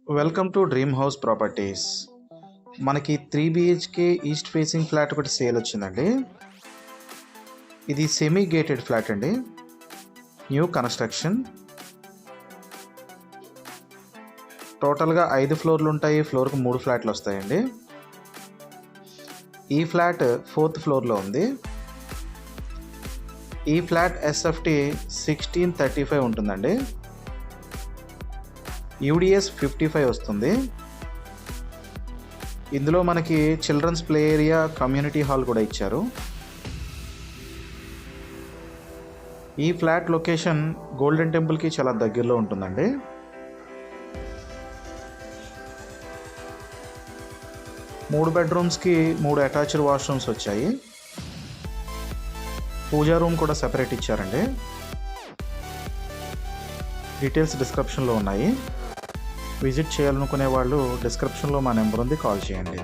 Welcome to dream house properties. మనకి 3 BHK east facing flat ఒకటి sale వచ్చిందండి. ఇది సెమీ గేటెడ్ ఫ్లాట్ అండి, న్యూ కన్స్ట్రక్షన్. టోటల్గా 5 ఫ్లోర్లు ఉంటాయి. ఫ్లోర్కి 3 ఫ్లాట్లు వస్తాయండి. ఈ ఫ్లాట్ 4th ఫ్లోర్లో ఉంది. ఈ ఫ్లాట్ SFT 1635 ఉంటుందండి. UDS 55 వస్తుంది. ఇందులో మనకి children's play area, community hall కూడా ఇచ్చారు. ఈ ఫ్లాట్ లొకేషన్ గోల్డెన్ టెంపుల్కి చాలా దగ్గరలో ఉంటుందండి. మూడు బెడ్రూమ్స్కి 3 అటాచ్డ్ వాష్రూమ్స్ వచ్చాయి. పూజా రూమ్ కూడా సెపరేట్ ఇచ్చారండి. డీటెయిల్స్ డిస్క్రిప్షన్లో ఉన్నాయి. విజిట్ చేయాలనుకునే వాళ్ళు డిస్క్రిప్షన్లో మా నెంబర్ ఉంది, కాల్ చేయండి.